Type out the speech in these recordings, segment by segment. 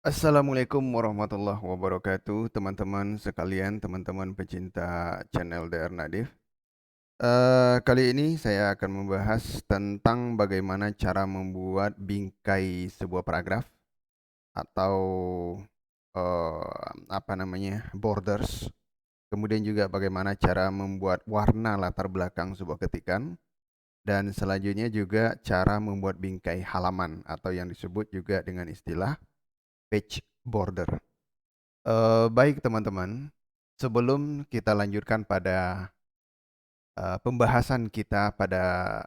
Assalamualaikum warahmatullahi wabarakatuh, teman-teman sekalian, teman-teman pecinta channel DR Nadif. Kali ini saya akan membahas tentang bagaimana cara membuat bingkai sebuah paragraf atau borders. Kemudian juga bagaimana cara membuat warna latar belakang sebuah ketikan. Dan selanjutnya juga cara membuat bingkai halaman atau yang disebut juga dengan istilah page border. Baik teman-teman, sebelum kita lanjutkan pada pembahasan kita pada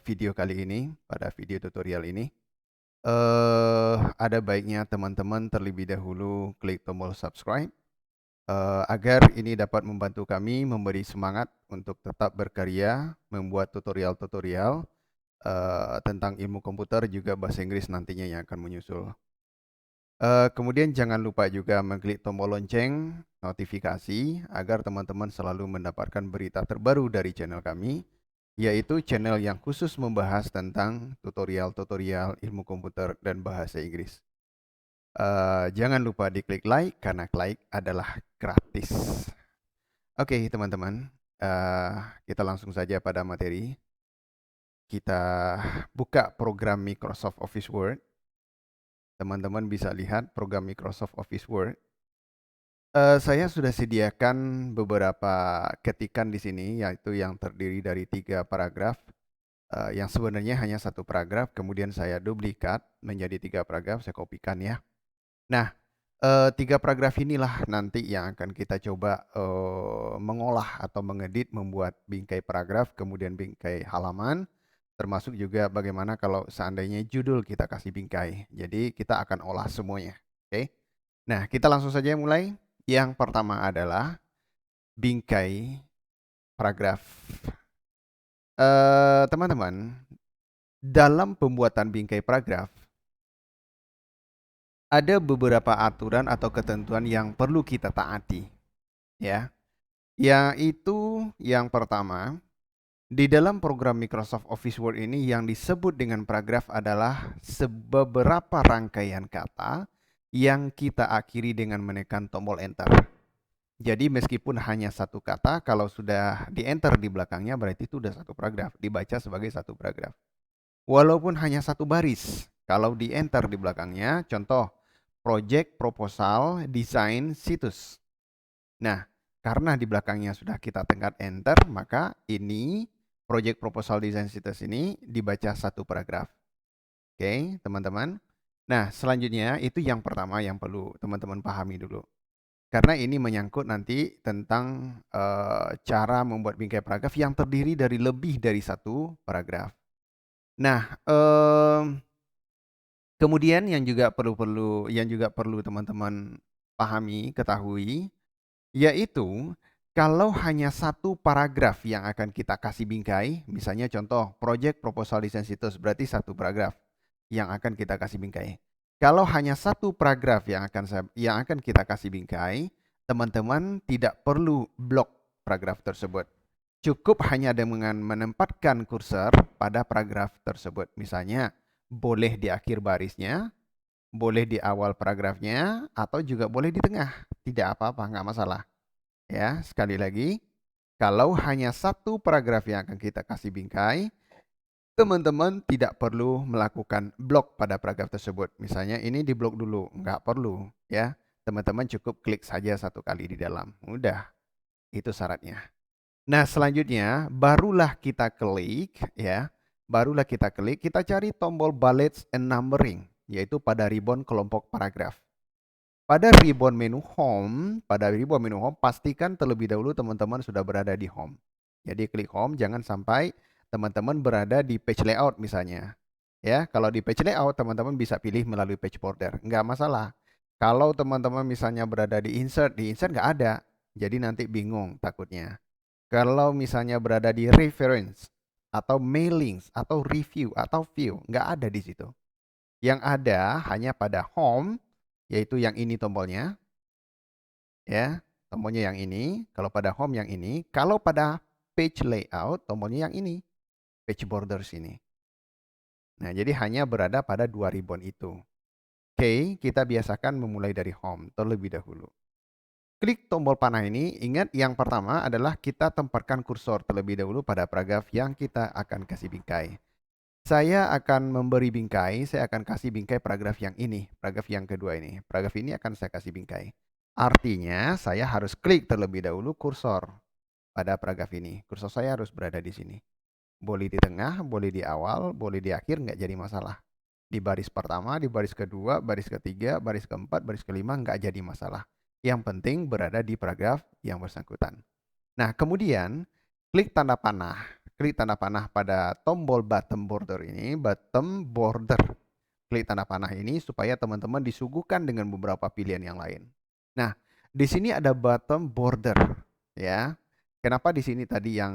video kali ini, pada video tutorial ini, ada baiknya teman-teman terlebih dahulu klik tombol subscribe agar ini dapat membantu kami memberi semangat untuk tetap berkarya, membuat tutorial-tutorial tentang ilmu komputer juga bahasa Inggris nantinya yang akan menyusul. Kemudian jangan lupa juga mengklik tombol lonceng notifikasi agar teman-teman selalu mendapatkan berita terbaru dari channel kami, yaitu channel yang khusus membahas tentang tutorial-tutorial ilmu komputer dan bahasa Inggris. Jangan lupa diklik like karena like adalah gratis. Oke teman-teman, kita langsung saja pada materi. Kita buka program Microsoft Office Word. Teman-teman bisa lihat program Microsoft Office Word. Saya sudah sediakan beberapa ketikan di sini, yaitu yang terdiri dari 3 paragraf, yang sebenarnya hanya 1 paragraf, kemudian saya duplikat menjadi 3 paragraf, saya kopikan ya. Nah, 3 paragraf inilah nanti yang akan kita coba mengolah atau mengedit, membuat bingkai paragraf, kemudian bingkai halaman, termasuk juga bagaimana kalau seandainya judul kita kasih bingkai. Jadi kita akan olah semuanya. Oke. Nah, kita langsung saja mulai. Yang pertama adalah bingkai paragraf. Teman-teman, dalam pembuatan bingkai paragraf, ada beberapa aturan atau ketentuan yang perlu kita taati. Ya, yaitu yang pertama, di dalam program Microsoft Office Word ini yang disebut dengan paragraf adalah beberapa rangkaian kata yang kita akhiri dengan menekan tombol enter. Jadi meskipun hanya 1 kata, kalau sudah di enter di belakangnya berarti itu sudah 1 paragraf, dibaca sebagai 1 paragraf. Walaupun hanya 1 baris, kalau di enter di belakangnya, contoh project, proposal, desain, situs. Nah, karena di belakangnya sudah kita tekan enter, maka ini project, proposal, desain, situs ini dibaca 1 paragraf. Oke, teman-teman. Nah, selanjutnya itu yang pertama yang perlu teman-teman pahami dulu. Karena ini menyangkut nanti tentang cara membuat bingkai paragraf yang terdiri dari lebih dari 1 paragraf. Nah, kemudian yang juga perlu teman-teman pahami, ketahui, yaitu kalau hanya 1 paragraf yang akan kita kasih bingkai, misalnya contoh project proposal desain situs, berarti 1 paragraf yang akan kita kasih bingkai. Kalau hanya 1 paragraf yang akan kita kasih bingkai, teman-teman tidak perlu blok paragraf tersebut. Cukup hanya dengan menempatkan kursor pada paragraf tersebut. Misalnya, boleh di akhir barisnya, boleh di awal paragrafnya, atau juga boleh di tengah. Tidak apa-apa, nggak masalah. Ya, sekali lagi, kalau hanya 1 paragraf yang akan kita kasih bingkai, teman-teman tidak perlu melakukan blok pada paragraf tersebut. Misalnya ini di blok dulu, nggak perlu ya. Teman-teman cukup klik saja 1 kali di dalam. Udah, itu syaratnya. Nah, selanjutnya barulah kita klik ya. Barulah kita klik, kita cari tombol bullets and numbering, yaitu pada ribbon kelompok paragraf. Pada ribbon menu home, pastikan terlebih dahulu teman-teman sudah berada di home. Jadi klik home, jangan sampai teman-teman berada di page layout misalnya. Ya, kalau di page layout teman-teman bisa pilih melalui page border, nggak masalah. Kalau teman-teman misalnya berada di insert nggak ada, jadi nanti bingung takutnya. Kalau misalnya berada di reference atau mailings atau review atau view, nggak ada di situ. Yang ada hanya pada home, yaitu yang ini tombolnya, ya, tombolnya yang ini. Kalau pada home yang ini, kalau pada page layout tombolnya yang ini, page borders ini. Nah, jadi hanya berada pada 2 ribbon itu. Oke, kita biasakan memulai dari home terlebih dahulu. Klik tombol panah ini, ingat yang pertama adalah kita tempatkan kursor terlebih dahulu pada paragraf yang kita akan kasih bingkai. Saya akan memberi bingkai, saya akan kasih bingkai paragraf yang ini, paragraf yang kedua ini. Paragraf ini akan saya kasih bingkai. Artinya saya harus klik terlebih dahulu kursor pada paragraf ini. Kursor saya harus berada di sini. Boleh di tengah, boleh di awal, boleh di akhir, nggak jadi masalah. Di baris pertama, di baris kedua, baris ketiga, baris keempat, baris kelima, nggak jadi masalah. Yang penting berada di paragraf yang bersangkutan. Nah, kemudian klik tanda panah. Klik tanda panah pada tombol bottom border ini, bottom border. Klik tanda panah ini supaya teman-teman disuguhkan dengan beberapa pilihan yang lain. Nah, di sini ada bottom border, ya. Kenapa di sini tadi yang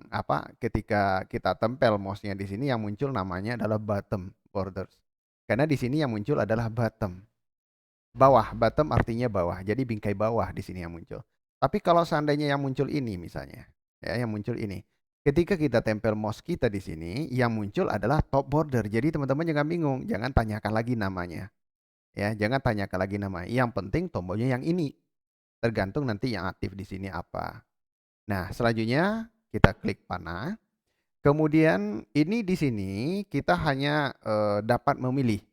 apa? Ketika kita tempel mouse-nya di sini yang muncul namanya adalah bottom borders. Karena di sini yang muncul adalah bottom. Bawah, bottom artinya bawah. Jadi bingkai bawah di sini yang muncul. Tapi kalau seandainya yang muncul ini misalnya, ya yang muncul ini. Ketika kita tempel mouse kita di sini, yang muncul adalah top border. Jadi teman-teman jangan bingung, jangan tanyakan lagi namanya. Ya, jangan tanyakan lagi nama. Yang penting tombolnya yang ini. Tergantung nanti yang aktif di sini apa. Nah, selanjutnya kita klik panah. Kemudian ini di sini kita hanya dapat memilih.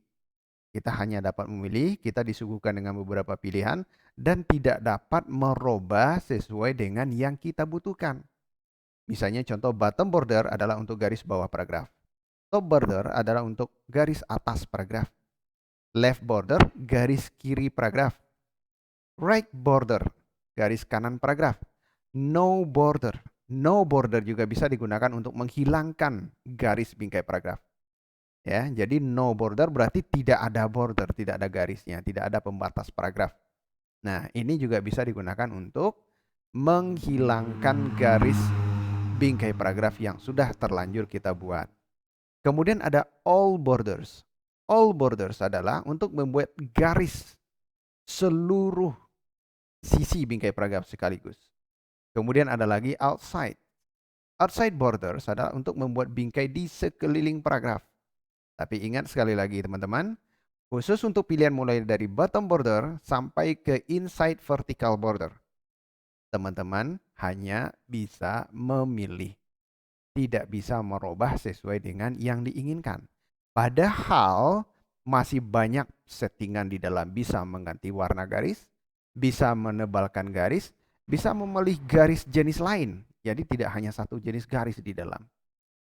Kita hanya dapat memilih, kita disuguhkan dengan beberapa pilihan dan tidak dapat merubah sesuai dengan yang kita butuhkan. Misalnya contoh bottom border adalah untuk garis bawah paragraf. Top border adalah untuk garis atas paragraf. Left border, garis kiri paragraf. Right border, garis kanan paragraf. No border. No border juga bisa digunakan untuk menghilangkan garis bingkai paragraf. Ya, jadi no border berarti tidak ada border, tidak ada garisnya, tidak ada pembatas paragraf. Nah, ini juga bisa digunakan untuk menghilangkan garis bingkai paragraf yang sudah terlanjur kita buat. Kemudian ada all borders. All borders adalah untuk membuat garis seluruh sisi bingkai paragraf sekaligus. Kemudian ada lagi outside. Outside borders adalah untuk membuat bingkai di sekeliling paragraf. Tapi ingat sekali lagi teman-teman, khusus untuk pilihan mulai dari bottom border sampai ke inside vertical border. Teman-teman hanya bisa memilih, tidak bisa merubah sesuai dengan yang diinginkan. Padahal masih banyak settingan di dalam, bisa mengganti warna garis, bisa menebalkan garis, bisa memilih garis jenis lain. Jadi tidak hanya satu jenis garis di dalam.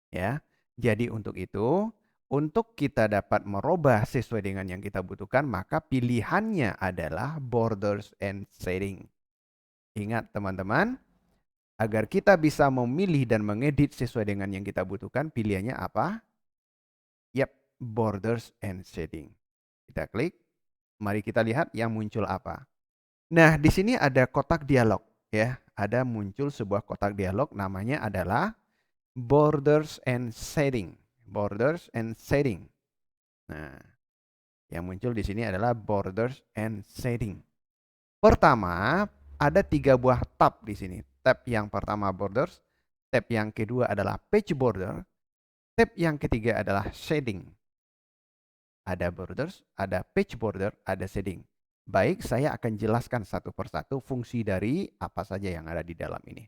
Ya. Jadi untuk itu, untuk kita dapat merubah sesuai dengan yang kita butuhkan, maka pilihannya adalah borders and shading. Ingat teman-teman, agar kita bisa memilih dan mengedit sesuai dengan yang kita butuhkan, pilihannya apa? Yap, borders and shading. Kita klik, mari kita lihat yang muncul apa. Nah, di sini ada kotak dialog, ya. Ada muncul sebuah kotak dialog, namanya adalah borders and shading. Borders and shading. Nah, yang muncul di sini adalah borders and shading. Pertama, ada 3 buah tab di sini. Tab yang pertama borders, tab yang kedua adalah page border, tab yang ketiga adalah shading. Ada borders, ada page border, ada shading. Baik, saya akan jelaskan satu persatu fungsi dari apa saja yang ada di dalam ini.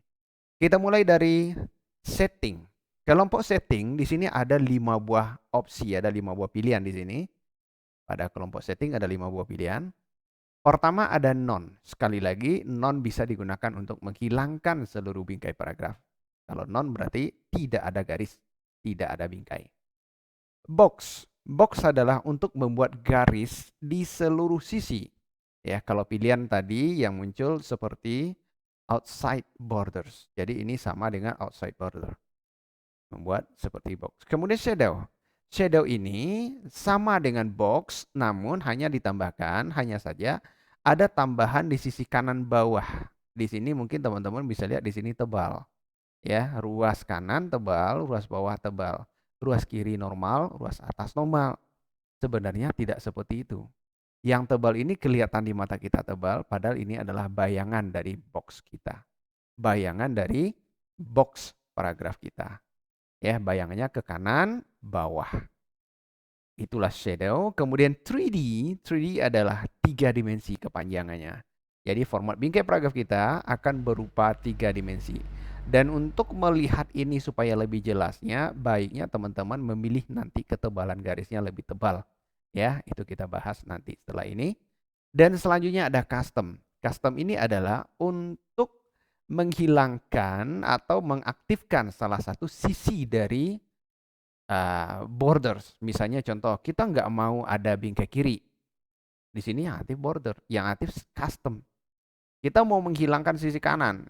Kita mulai dari setting. Kelompok setting di sini ada 5 buah opsi, ada 5 buah pilihan di sini. Pada kelompok setting ada 5 buah pilihan. Pertama ada none. Sekali lagi, none bisa digunakan untuk menghilangkan seluruh bingkai paragraf. Kalau none berarti tidak ada garis, tidak ada bingkai. Box. Box adalah untuk membuat garis di seluruh sisi. Ya, kalau pilihan tadi yang muncul seperti outside borders. Jadi ini sama dengan outside border. Membuat seperti box. Kemudian shadow. Shadow ini sama dengan box, namun hanya ditambahkan, hanya saja ada tambahan di sisi kanan bawah. Di sini mungkin teman-teman bisa lihat di sini tebal. Ya, ruas kanan tebal, ruas bawah tebal. Ruas kiri normal, ruas atas normal. Sebenarnya tidak seperti itu. Yang tebal ini kelihatan di mata kita tebal, padahal ini adalah bayangan dari box kita. Bayangan dari box paragraf kita. Ya, bayangannya ke kanan, bawah. itulah shadow. Kemudian 3D, 3D adalah 3 dimensi kepanjangannya. Jadi format bingkai paragraf kita akan berupa 3 dimensi. Dan untuk melihat ini supaya lebih jelasnya, baiknya teman-teman memilih nanti ketebalan garisnya lebih tebal. Ya, itu kita bahas nanti setelah ini. Dan selanjutnya ada custom. Custom ini adalah untuk menghilangkan atau mengaktifkan salah satu sisi dari borders. Misalnya contoh, kita nggak mau ada bingkai kiri. Di sini yang aktif border, yang aktif custom. Kita mau menghilangkan sisi kanan,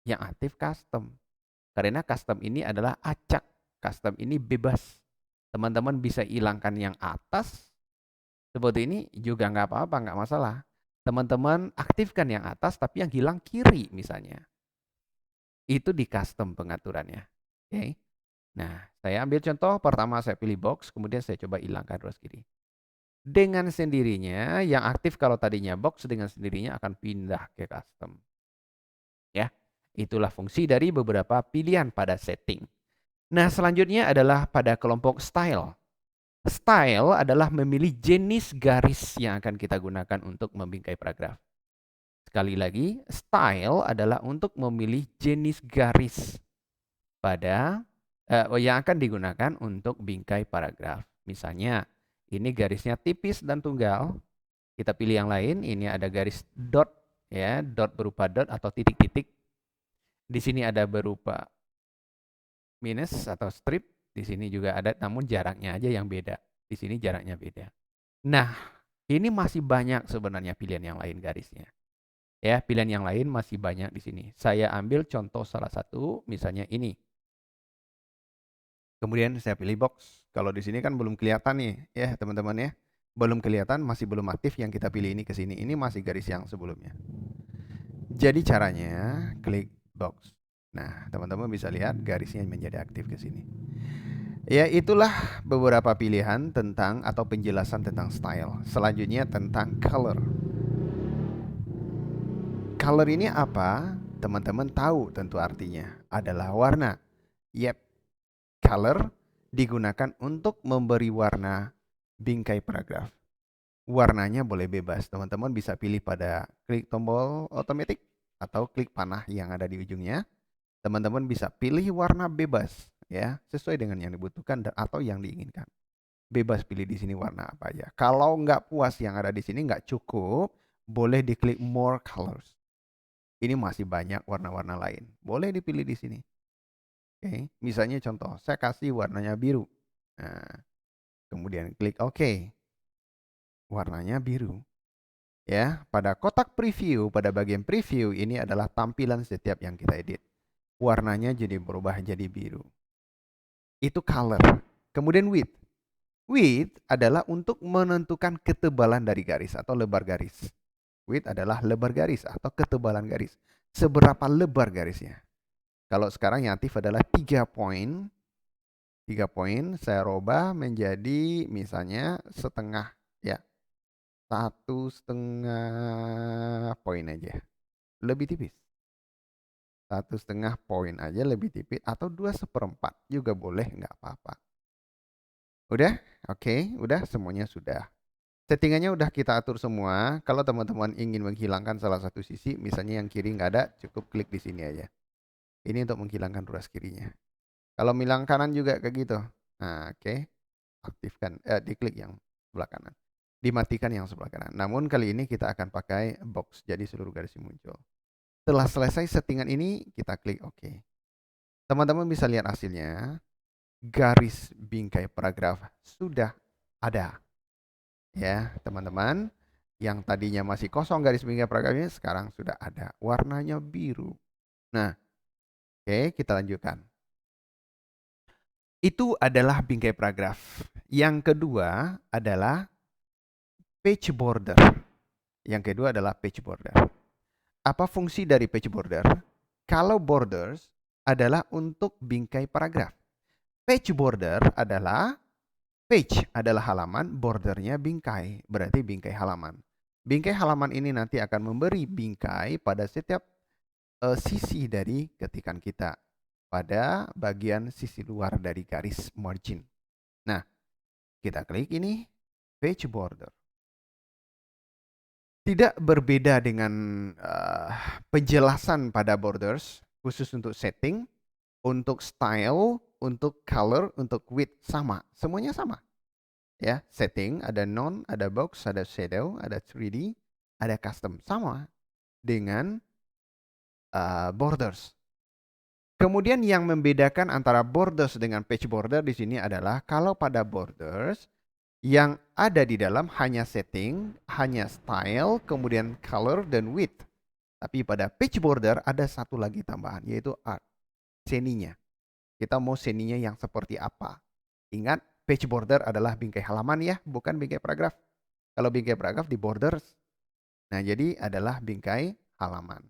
yang aktif custom. Karena custom ini adalah acak. Custom ini bebas. Teman-teman bisa hilangkan yang atas, seperti ini juga nggak apa-apa, nggak masalah. Teman-teman aktifkan yang atas, tapi yang hilang kiri misalnya. Itu di custom pengaturannya. Oke. Nah, saya ambil contoh, pertama saya pilih box, kemudian saya coba hilangkan ruas kiri. Dengan sendirinya, yang aktif kalau tadinya box, dengan sendirinya akan pindah ke custom. Ya, itulah fungsi dari beberapa pilihan pada setting. Nah, selanjutnya adalah pada kelompok style. Style adalah memilih jenis garis yang akan kita gunakan untuk membingkai paragraf. Sekali lagi, style adalah untuk memilih jenis garis pada yang akan digunakan untuk bingkai paragraf. Misalnya, ini garisnya tipis dan tunggal. Kita pilih yang lain. Ini ada garis dot, ya, dot berupa dot atau titik-titik. Di sini ada berupa minus atau strip. Di sini juga ada, namun jaraknya aja yang beda. Di sini jaraknya beda. Nah, ini masih banyak sebenarnya pilihan yang lain garisnya. Ya, pilihan yang lain masih banyak di sini. Saya ambil contoh salah satu, misalnya ini. Kemudian saya pilih box. Kalau di sini kan belum kelihatan nih, ya teman-teman ya. Belum kelihatan, masih belum aktif yang kita pilih ini ke sini. Ini masih garis yang sebelumnya. Jadi caranya klik box. Nah, teman-teman bisa lihat garisnya menjadi aktif ke sini. Ya, itulah beberapa pilihan tentang atau penjelasan tentang style. Selanjutnya tentang color. Color ini apa? Teman-teman tahu tentu artinya adalah warna. Yep, color digunakan untuk memberi warna bingkai paragraf. Warnanya boleh bebas. Teman-teman bisa pilih pada klik tombol otomatis atau klik panah yang ada di ujungnya. Teman-teman bisa pilih warna bebas ya, sesuai dengan yang dibutuhkan atau yang diinginkan. Bebas pilih di sini warna apa aja. Kalau nggak puas yang ada di sini nggak cukup, boleh diklik more colors. Ini masih banyak warna-warna lain. Boleh dipilih di sini. Oke, misalnya contoh, saya kasih warnanya biru. Nah, kemudian klik OK. Warnanya biru. Ya, pada kotak preview, pada bagian preview ini adalah tampilan setiap yang kita edit. Warnanya jadi berubah jadi biru. Itu color. Kemudian width. Width adalah untuk menentukan ketebalan dari garis atau lebar garis. Width adalah lebar garis atau ketebalan garis. Seberapa lebar garisnya. Kalau sekarang yang aktif adalah 3 poin. 3 poin saya rubah menjadi misalnya setengah ya. 1,5 poin aja. Lebih tipis. 1,5 poin aja lebih tipis atau 2/4 juga boleh, nggak apa-apa. Udah? Oke, udah semuanya sudah. Settingannya udah kita atur semua. Kalau teman-teman ingin menghilangkan salah satu sisi, misalnya yang kiri nggak ada, cukup klik di sini aja. Ini untuk menghilangkan ruas kirinya. Kalau milang kanan juga kayak gitu. Nah, oke. Aktifkan, diklik yang sebelah kanan. Dimatikan yang sebelah kanan. Namun kali ini kita akan pakai box, jadi seluruh garis muncul. Setelah selesai settingan ini, kita klik OK. Teman-teman bisa lihat hasilnya. Garis bingkai paragraf sudah ada. Ya, teman-teman. Yang tadinya masih kosong garis bingkai paragrafnya, sekarang sudah ada. Warnanya biru. Nah, oke, kita lanjutkan. Itu adalah bingkai paragraf. Yang kedua adalah page border. Yang kedua adalah page border. Apa fungsi dari page border? Kalau borders adalah untuk bingkai paragraf. Page border adalah page adalah halaman, bordernya bingkai, berarti bingkai halaman. Bingkai halaman ini nanti akan memberi bingkai pada setiap sisi dari ketikan kita pada bagian sisi luar dari garis margin. Nah, Kita klik ini, page border. Tidak berbeda dengan penjelasan pada borders, khusus untuk setting, untuk style, untuk color, untuk width, sama. Semuanya sama. Ya, setting, ada none, ada box, ada shadow, ada 3D, ada custom. Sama dengan borders. Kemudian yang membedakan antara borders dengan page border di sini adalah kalau pada borders yang ada di dalam hanya setting, hanya style, kemudian color dan width. Tapi pada page border ada satu lagi tambahan, yaitu art, seninya. Kita mau seninya yang seperti apa. Ingat, page border adalah bingkai halaman ya, bukan bingkai paragraf. Kalau bingkai paragraf di borders. Nah, jadi adalah bingkai halaman.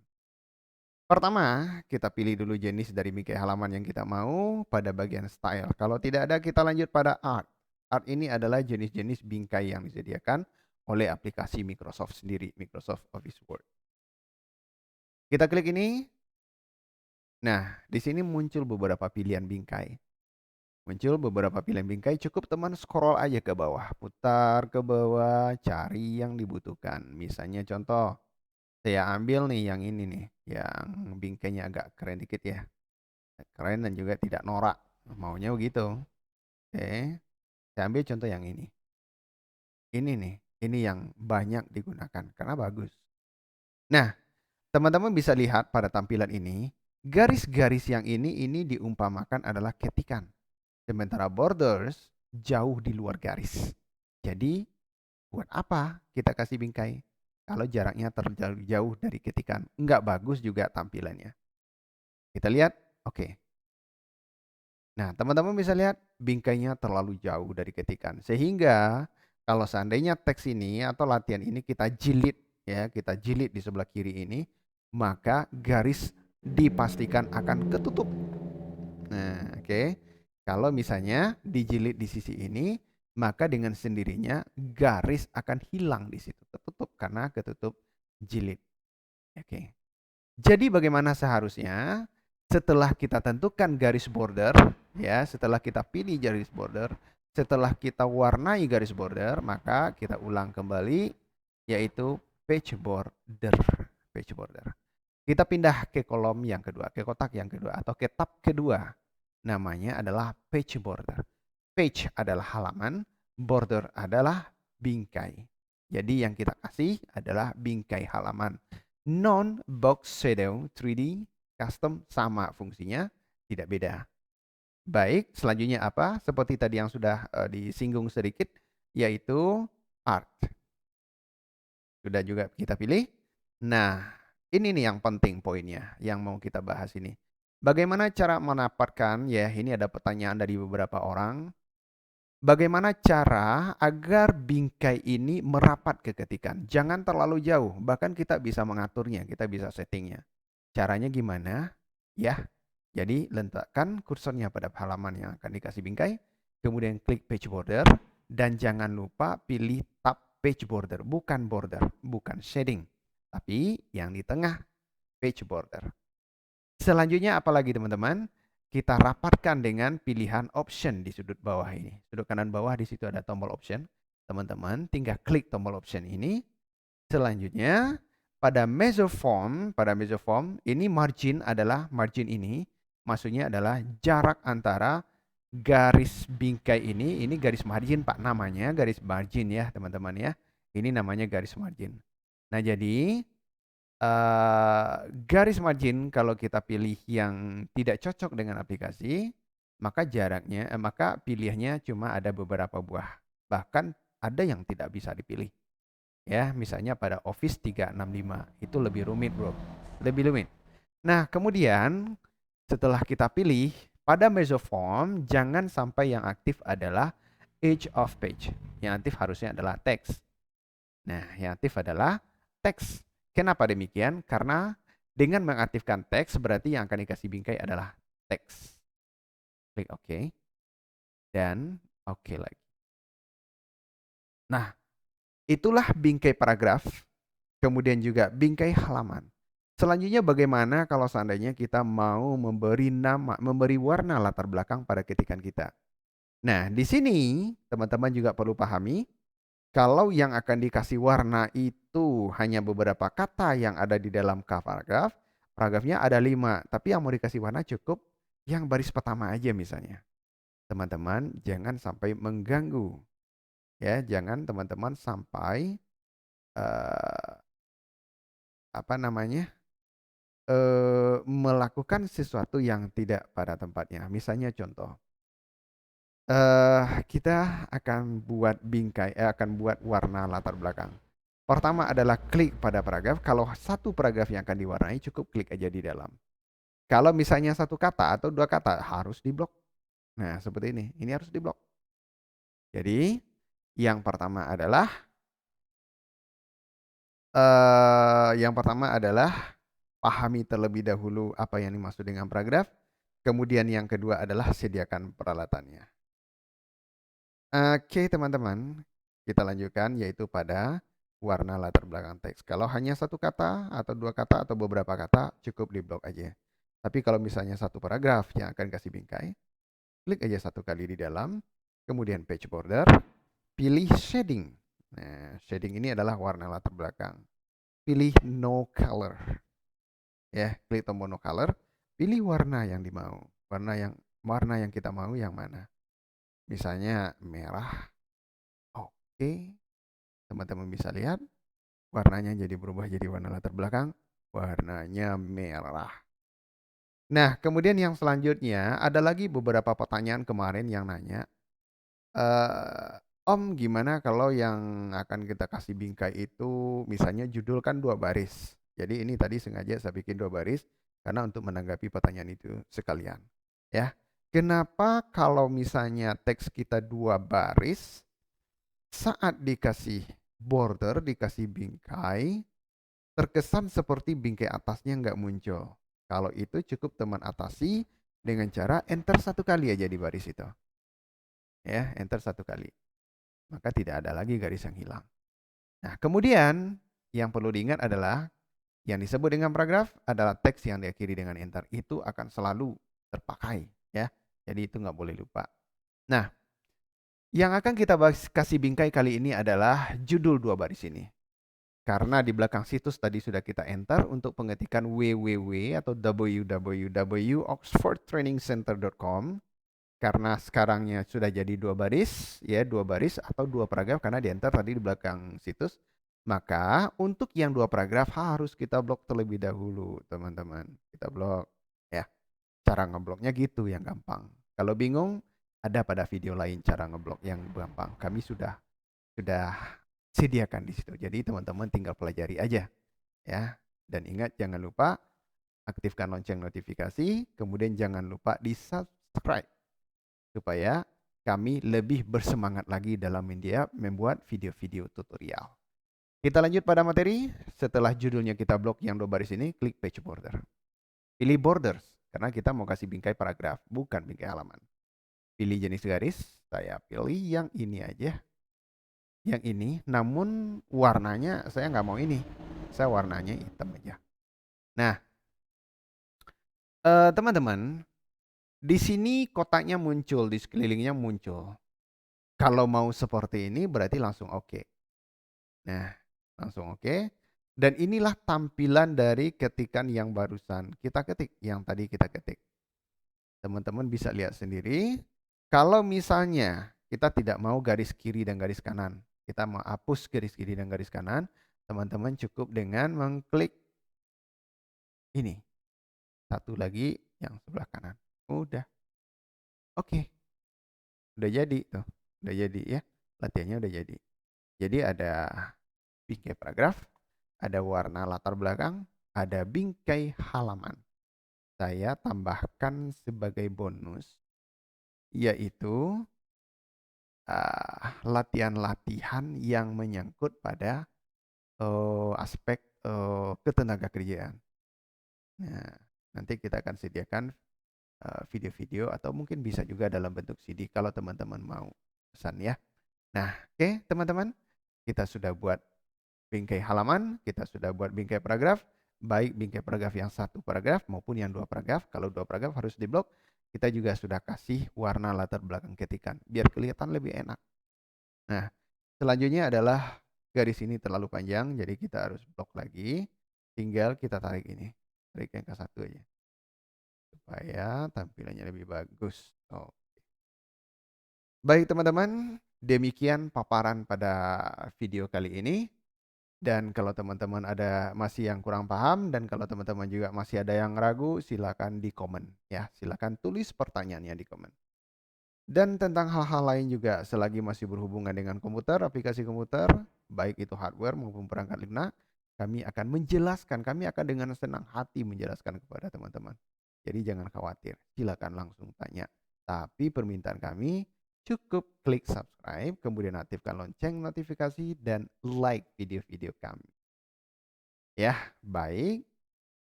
Pertama, kita pilih dulu jenis dari bingkai halaman yang kita mau pada bagian style. Kalau tidak ada, kita lanjut pada art. Art ini adalah jenis-jenis bingkai yang disediakan oleh aplikasi Microsoft sendiri, Microsoft Office Word. Kita klik ini. Nah, di sini muncul beberapa pilihan bingkai. Muncul beberapa pilihan bingkai, cukup teman scroll aja ke bawah. Putar ke bawah, cari yang dibutuhkan. Misalnya contoh, saya ambil nih yang ini nih, yang bingkainya agak keren dikit ya. Keren dan juga tidak norak. Maunya begitu. Oke. Saya ambil contoh yang ini. Ini nih, ini yang banyak digunakan karena bagus. Nah, teman-teman bisa lihat pada tampilan ini, garis-garis yang ini diumpamakan adalah ketikan. Sementara borders jauh di luar garis. Jadi, buat apa kita kasih bingkai? Kalau jaraknya terlalu jauh dari ketikan, nggak bagus juga tampilannya. Kita lihat, oke. Nah, teman-teman bisa lihat bingkainya terlalu jauh dari ketikan. Sehingga kalau seandainya teks ini atau latihan ini kita jilid, ya, kita jilid di sebelah kiri ini, maka garis dipastikan akan ketutup. Nah, oke. Kalau misalnya dijilid di sisi ini, maka dengan sendirinya garis akan hilang di situ, ketutup karena ketutup jilid. Oke. Jadi bagaimana seharusnya? Setelah kita tentukan garis border, ya, setelah kita pilih garis border, setelah kita warnai garis border, maka kita ulang kembali, yaitu page border. Page border. Kita pindah ke kolom yang kedua, ke kotak yang kedua, atau ke tab kedua. Namanya adalah page border. Page adalah halaman, border adalah bingkai. Jadi yang kita kasih adalah bingkai halaman. Non-box shadow 3D custom sama fungsinya, tidak beda. Baik, selanjutnya apa? Seperti tadi yang sudah disinggung sedikit, yaitu art. Sudah juga kita pilih. Nah, ini nih yang penting poinnya, yang mau kita bahas ini. Bagaimana cara mendapatkan, ya ini ada pertanyaan dari beberapa orang. Bagaimana cara agar bingkai ini merapat ke ketikan? Jangan terlalu jauh, bahkan kita bisa mengaturnya, kita bisa settingnya. Caranya gimana? Ya, jadi letakkan kursornya pada halaman yang akan dikasih bingkai, kemudian klik page border, dan jangan lupa pilih tab page border, bukan border, bukan shading, tapi yang di tengah page border. Selanjutnya apalagi teman-teman? Kita rapatkan dengan pilihan option di sudut bawah ini. Sudut kanan bawah di situ ada tombol option. Teman-teman tinggal klik tombol option ini. Selanjutnya pada mesoform ini margin adalah margin ini. Maksudnya adalah jarak antara garis bingkai ini garis margin Pak namanya, garis margin ya teman-teman ya. Ini namanya garis margin. Nah jadi garis margin kalau kita pilih yang tidak cocok dengan aplikasi, maka jaraknya, maka pilihannya cuma ada beberapa buah. Bahkan ada yang tidak bisa dipilih. Ya, misalnya pada Office 365 itu lebih rumit, bro. Lebih rumit. Nah, kemudian setelah kita pilih pada mesoform, jangan sampai yang aktif adalah edge of page. Yang aktif harusnya adalah teks. Nah, yang aktif adalah teks. Kenapa demikian? Karena dengan mengaktifkan teks berarti yang akan dikasih bingkai adalah teks. Klik OK. Dan OK lagi. Nah, itulah bingkai paragraf, kemudian juga bingkai halaman. Selanjutnya bagaimana kalau seandainya kita mau memberi nama, memberi warna latar belakang pada ketikan kita? Nah, di sini teman-teman juga perlu pahami, kalau yang akan dikasih warna itu hanya beberapa kata yang ada di dalam paragraf, paragrafnya ada 5, tapi yang mau dikasih warna cukup yang baris pertama aja misalnya. Teman-teman jangan sampai mengganggu, ya, jangan teman-teman sampai eh, apa namanya melakukan sesuatu yang tidak pada tempatnya. Misalnya contoh, kita akan buat warna latar belakang. Pertama adalah klik pada paragraf. Kalau satu paragraf yang akan diwarnai, cukup klik aja di dalam. Kalau misalnya satu kata atau dua kata, harus diblok. Nah, seperti ini. Ini harus diblok. Jadi, yang pertama adalah pahami terlebih dahulu apa yang dimaksud dengan paragraf. Kemudian yang kedua adalah sediakan peralatannya. Oke, teman-teman, kita lanjutkan yaitu pada warna latar belakang teks. Kalau hanya satu kata atau dua kata atau beberapa kata, cukup di blok aja. Tapi kalau misalnya satu paragraf yang akan kasih bingkai, klik aja satu kali di dalam, kemudian page border, pilih shading. Nah, shading ini adalah warna latar belakang. Pilih no color. Ya, klik tombol no color, pilih warna yang dimau. Warna yang kita mau yang mana? Misalnya merah. Oke, teman-teman bisa lihat warnanya jadi berubah jadi warna latar belakang, warnanya merah. Nah, kemudian yang selanjutnya ada lagi beberapa pertanyaan kemarin yang nanya, Om, gimana kalau yang akan kita kasih bingkai itu misalnya judul kan 2 baris. Jadi ini tadi sengaja saya bikin 2 baris karena untuk menanggapi pertanyaan itu sekalian. Ya, kenapa kalau misalnya teks kita 2 baris, saat dikasih border, dikasih bingkai, terkesan seperti bingkai atasnya nggak muncul. Kalau itu cukup teman atasi dengan cara enter satu kali aja di baris itu. Ya, enter satu kali. Maka tidak ada lagi garis yang hilang. Nah, kemudian yang perlu diingat adalah yang disebut dengan paragraf adalah teks yang diakhiri dengan enter. Itu akan selalu terpakai. Ya, jadi itu nggak boleh lupa. Nah, yang akan kita kasih bingkai kali ini adalah judul 2 baris ini. Karena di belakang situs tadi sudah kita enter untuk pengetikan www atau www.oxfordtrainingcenter.com. Karena sekarangnya sudah jadi 2 baris, ya 2 baris atau 2 paragraf karena di enter tadi di belakang situs. Maka untuk yang 2 paragraf harus kita blok terlebih dahulu, teman-teman. Kita blok, ya. Cara ngebloknya gitu yang gampang. Kalau bingung, ada pada video lain cara ngeblok yang gampang. Kami sudah sediakan di situ. Jadi teman-teman tinggal pelajari aja, ya. Dan ingat jangan lupa aktifkan lonceng notifikasi, kemudian jangan lupa di subscribe supaya kami lebih bersemangat lagi dalam membuat video-video tutorial. Kita lanjut pada materi. Setelah judulnya kita blok yang 2 baris ini, klik page border. Pilih borders karena kita mau kasih bingkai paragraf, bukan bingkai halaman. Pilih jenis garis, saya pilih yang ini aja. Yang ini, namun warnanya saya nggak mau ini. Saya warnanya hitam aja. Nah, teman-teman, di sini kotaknya muncul, di sekelilingnya muncul. Kalau mau seperti ini berarti langsung oke. Nah, langsung oke. Dan inilah tampilan dari ketikan yang barusan kita ketik, yang tadi kita ketik. Teman-teman bisa lihat sendiri. Kalau misalnya kita tidak mau garis kiri dan garis kanan, kita mau hapus garis kiri dan garis kanan, teman-teman cukup dengan mengklik ini. Satu lagi yang sebelah kanan. Udah. Oke. Udah jadi tuh. Udah jadi ya. Latihannya udah jadi. Jadi ada bingkai paragraf, ada warna latar belakang, ada bingkai halaman. Saya tambahkan sebagai bonus yaitu latihan-latihan yang menyangkut pada aspek ketenaga kerjaan. Nah, nanti kita akan sediakan video-video atau mungkin bisa juga dalam bentuk CD kalau teman-teman mau pesan ya. Nah, oke teman-teman, kita sudah buat bingkai halaman, kita sudah buat bingkai paragraf, baik bingkai paragraf yang 1 paragraf maupun yang 2 paragraf. Kalau 2 paragraf harus diblok. kita juga sudah kasih warna latar belakang ketikan biar kelihatan lebih enak. Nah, selanjutnya adalah garis ini terlalu panjang, jadi kita harus blok lagi. Tinggal kita tarik ini, tarik yang ke satu aja, supaya tampilannya lebih bagus. Oh. Baik teman-teman, demikian paparan pada video kali ini. Dan kalau teman-teman ada masih yang kurang paham dan kalau teman-teman juga masih ada yang ragu, silakan di komen ya, silakan tulis pertanyaannya di komen. Dan tentang hal-hal lain juga selagi masih berhubungan dengan komputer, aplikasi komputer, baik itu hardware maupun perangkat lunak, kami akan menjelaskan, kami akan dengan senang hati menjelaskan kepada teman-teman. Jadi jangan khawatir, silakan langsung tanya. Tapi permintaan kami cukup klik subscribe, kemudian aktifkan lonceng notifikasi dan like video-video kami. Ya, baik.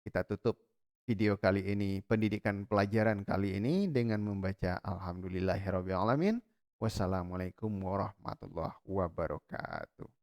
Kita tutup video kali ini, pendidikan pelajaran kali ini dengan membaca Alhamdulillahirrabbilalamin. Wassalamualaikum warahmatullahi wabarakatuh.